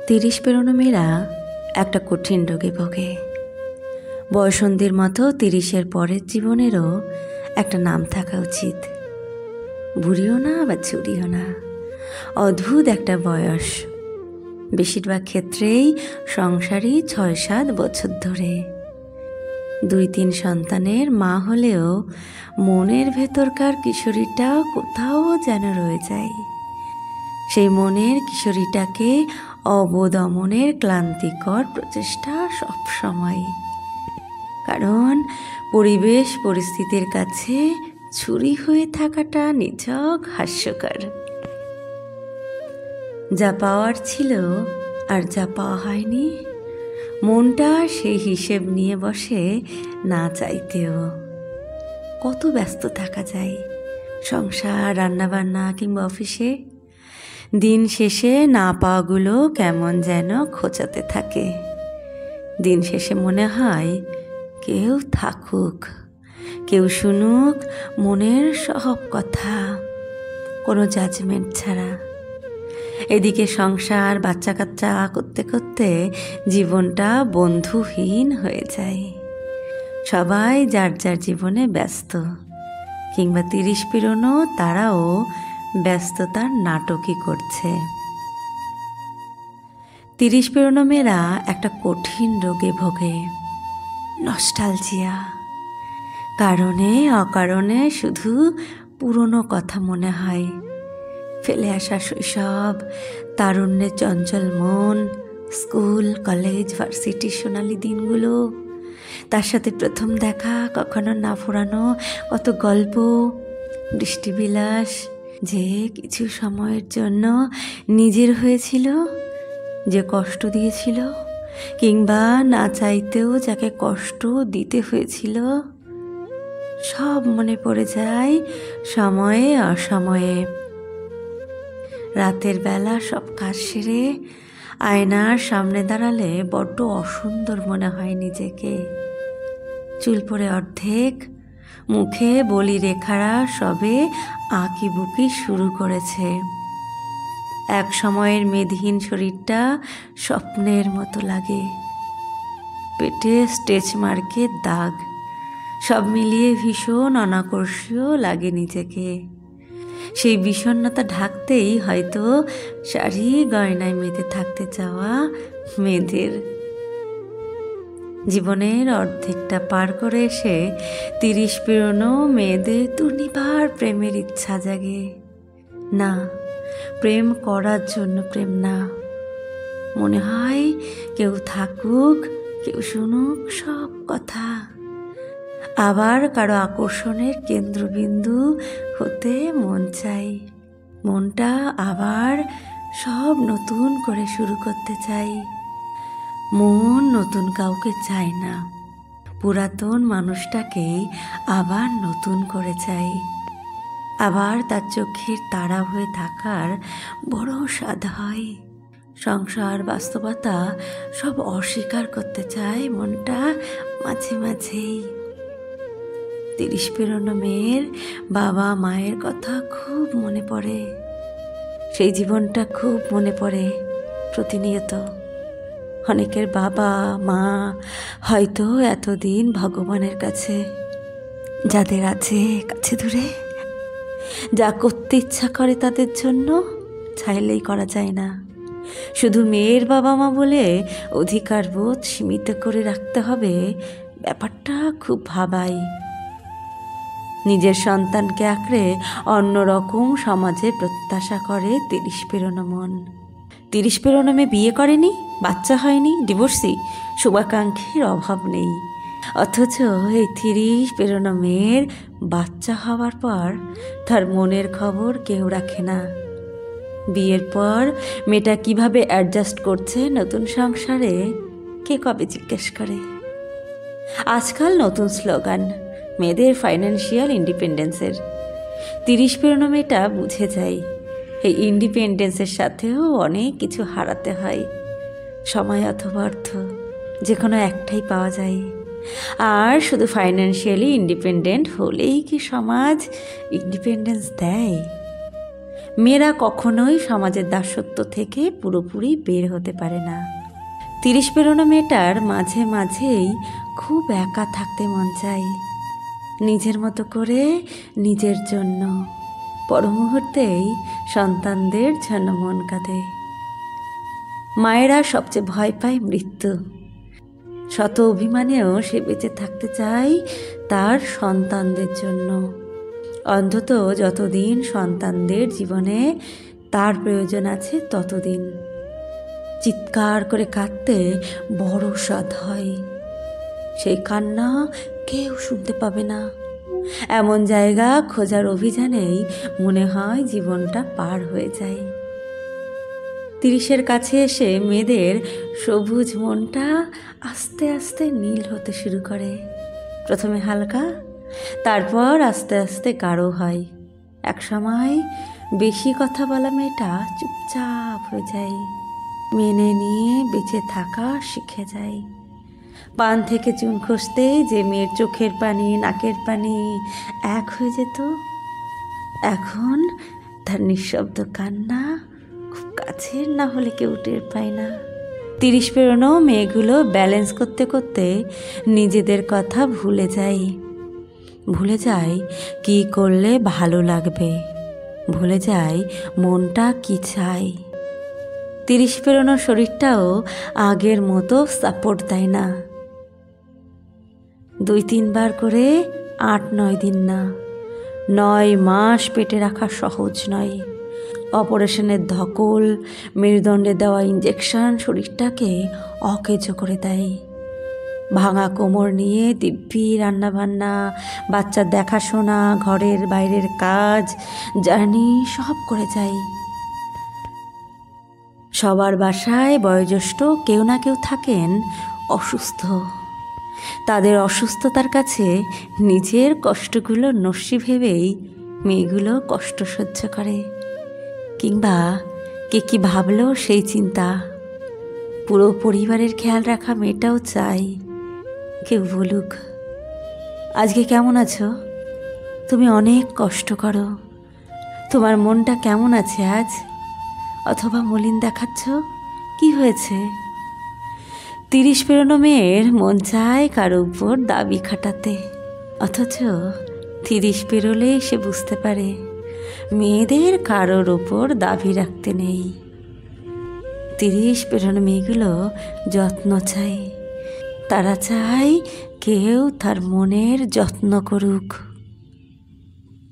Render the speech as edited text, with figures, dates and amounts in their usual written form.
30 পেরোনো মেয়েরা একটা কঠিন রোগে ভোগে। বয়সন্ধির মতো 30-এর পরের জীবনেরও একটা নাম থাকা উচিত। বুড়িও না বা চুরিও না, অদ্ভুত একটা বয়স। বেশিরভাগ ক্ষেত্রেই সংসারী 6-7 বছর ধরে। 2-3 সন্তানের মা হলেও মনের ভেতরকার কিশোরীটা কোথাও যেন রয়ে যায়। সেই মনের কিশোরীটাকে অবদমনের ক্লান্তিকর প্রচেষ্টা সবসময়। কারণ পরিবেশ পরিস্থিতির কাছে ছুরি হয়ে থাকাটা নিছক হাস্যকর। যা পাওয়ার ছিল আর যা পাওয়া হয়নি, মনটা সেই হিসেব নিয়ে বসে না চাইতেও। কত ব্যস্ত থাকা যায় সংসার, রান্নাবান্না কিংবা অফিসে। দিন শেষে না পাওয়াগুলো কেমন যেন খোঁচাতে থাকে। দিন শেষে মনে হয় কেউ থাকুক, কেউ শুনুক মনের সব কথা, কোনো জাজমেন্ট ছাড়া। এদিকে সংসার, বাচ্চা কাচ্চা করতে করতে জীবনটা বন্ধুহীন হয়ে যায়। সবাই যার যার জীবনে ব্যস্ত, কিংবা 30 পেরোনো তারাও ব্যস্ততার নাটকই করছে। 30 পেরোনো মেয়েরা একটা কঠিন রোগে ভোগে, নস্টালজিয়া। কারণে অকারণে শুধু পুরনো কথা মনে হয়। ফেলে আসা শৈশব, তারুণ্যের চঞ্চল মন, স্কুল, কলেজ, ভার্সিটির সোনালি দিনগুলো, তার সাথে প্রথম দেখা, কখনো না ফুরানো কত গল্প, বৃষ্টিবিলাস, যে কিছু সময়ের জন্য নিজের হয়েছিল, যে কষ্ট দিয়েছিল, কিংবা না চাইতেও যাকে কষ্ট দিতে হয়েছিল, সব মনে পড়ে যায় সময়ে অসময়ে। রাতের বেলা সব কাজ সেরে আয়নার সামনে দাঁড়ালে বড্ড অসুন্দর মনে হয় নিজেকে। চুল পড়ে অর্ধেক, মুখে বলি রেখারা সবে আঁকিবুকি শুরু করেছে। এক সময়ের মেদহীন শরীরটা স্বপ্নের মতো লাগে। পেটে স্ট্রেচ মার্কের দাগ, সব মিলিয়ে ভীষণ অনাকর্ষীয় লাগে নিজেকে। সেই বিষণ্ণতা ঢাকতেই হয়তো শাড়ি গয়নায় মেতে থাকতে চাওয়া মেয়েদের। জীবনের অর্ধেকটা পার করে এসে 30 পেরোনো মেয়েদের দুর্নিবার প্রেমের ইচ্ছা জাগে। না, প্রেম করার জন্য প্রেম না। মনে হয় কেউ থাকুক, কেউ শুনুক সব কথা। আবার কারো আকর্ষণের কেন্দ্রবিন্দু হতে মন চাই। মনটা আবার সব নতুন করে শুরু করতে চাই। মন নতুন কাউকে চায় না, পুরাতন মানুষটাকেই আবার নতুন করে চাই। আবার তার চোখের তারা হয়ে থাকার বড় স্বাদ হয়। সংসার, বাস্তবতা সব অস্বীকার করতে চায় মনটা মাঝে মাঝেই। 30 পেরোনো মেয়ের বাবা মায়ের কথা খুব মনে পড়ে। সেই জীবনটা খুব মনে পড়ে প্রতিনিয়ত। অনেকের বাবা মা হয়তো এতদিন ভগবানের কাছে, যাদের আছে কাছে দূরে। যা করতে ইচ্ছা করে তাদের জন্য চাইলেই করা যায় না। শুধু মেয়ের বাবা মা বলে অধিকার বোধ সীমিত করে রাখতে হবে, ব্যাপারটা খুব ভাবায়। নিজের সন্তানকে আঁকড়ে অন্যরকম সমাজে প্রত্যাশা করে 30 পেরোনো মন। 30 পেরোনো মেয়ে বিয়ে করেনি, বাচ্চা হয়নি, ডিভোর্সি, শুভাকাঙ্ক্ষীর অভাব নেই। অথচ এই 30 পেরোনো মেয়ের বাচ্চা হওয়ার পর তার মনের খবর কেউ রাখে না। বিয়ের পর মেয়েটা কিভাবে অ্যাডজাস্ট করছে নতুন সংসারে, কে কবে জিজ্ঞেস করে? আজকাল নতুন স্লোগান মেয়েদের ফাইন্যান্সিয়াল ইন্ডিপেন্ডেন্সের। 30 পেরোনো মেয়েটা বুঝে যায় এই ইন্ডিপেন্ডেন্সের সাথেও অনেক কিছু হারাতে হয়। সময় অথবা অর্থ, যে কোনো একটাই পাওয়া যায়। আর শুধু ফাইন্যান্সিয়ালি ইন্ডিপেন্ডেন্ট হলেই কি সমাজ ইন্ডিপেন্ডেন্স দেয়? মেয়েরা কখনোই সমাজের দাসত্ব থেকে পুরোপুরি বের হতে পারে না। 30 পেরোনো মেয়েটার মাঝে মাঝেই খুব একা থাকতে মন চায়, নিজের মতো করে, নিজের জন্য। পর মুহূর্তেই সন্তানদের জন্য মন কাঁদে। মায়েরা সবচেয়ে ভয় পায় মৃত্যু। শত অভিমানেও সে বেঁচে থাকতে চায় তার সন্তানদের জন্য, অন্তত যতদিন সন্তানদের জীবনে তার প্রয়োজন আছে ততদিন। চিৎকার করে কাঁদতে বড় স্বাদ হয়, সেই কান্না কেউ শুনতে পাবে না, এমন জায়গা খোঁজার অভিযানেই মনে হয় জীবনটা পার হয়ে যায়। 30-এর কাছে এসে মেয়েদের সবুজ মনটা আস্তে আস্তে নীল হতে শুরু করে। প্রথমে হালকা, তারপর আস্তে আস্তে গাঢ় হয়। একসময় বেশি কথা বলা মেয়েটা চুপচাপ হয়ে যায়, মেনে নিয়ে বেঁচে থাকা শিখে যায়। পান থেকে চুন খসতে যে মেয়ের চোখের পানি, নাকের পানি এক হয়ে যেত, এখন তার নিঃশব্দ কান্না খুব কাছের না হলে কেউ টের পায় না। 30 পেরোনো মেয়েগুলো ব্যালেন্স করতে করতে নিজেদের কথা ভুলে যায় কি করলে ভালো লাগবে, ভুলে যায় মনটা কি চায়। 30 পেরোনো শরীরটাও আগের মতো সাপোর্ট দেয় না। 2-3 বার করে 8-9 দিন না, 9 মাস পেটে রাখা সহজ নয়। অপারেশনের ধকল, মেরুদণ্ডে দেওয়া ইঞ্জেকশন শরীরটাকে অকেজো করে দেয়। ভাঙা কোমর নিয়ে দিব্যি রান্নাবান্না, বাচ্চার দেখাশোনা, ঘরের বাইরের কাজ, জার্নি সব করে যায়। সবার বাসায় বয়োজ্যেষ্ঠ কেউ না কেউ থাকেন অসুস্থ। তাদের অসুস্থতার কাছে নিজের কষ্টগুলো নস্যি ভেবেই মেয়েগুলো কষ্ট সহ্য করে, কিংবা কে কি ভাবলো সেই চিন্তা। পুরো পরিবারের খেয়াল রাখা মেয়েটাও চায় কেউ বলুক, আজকে কেমন আছো? তুমি অনেক কষ্ট করো, তোমার মনটা কেমন আছে আজ? অথবা মলিন দেখাচ্ছ, কি হয়েছে? 30 পেরোনো মেয়ের মন চায় কারো উপর দাবি খাটাতে, অথচ 30 পেরোলে সে বুঝতে পারে মেয়েদের কারোর ওপর দাবি রাখতে নেই। 30 পেরোনো মেয়েগুলো যত্ন চায়, তারা চায় কেউ তার মনের যত্ন করুক।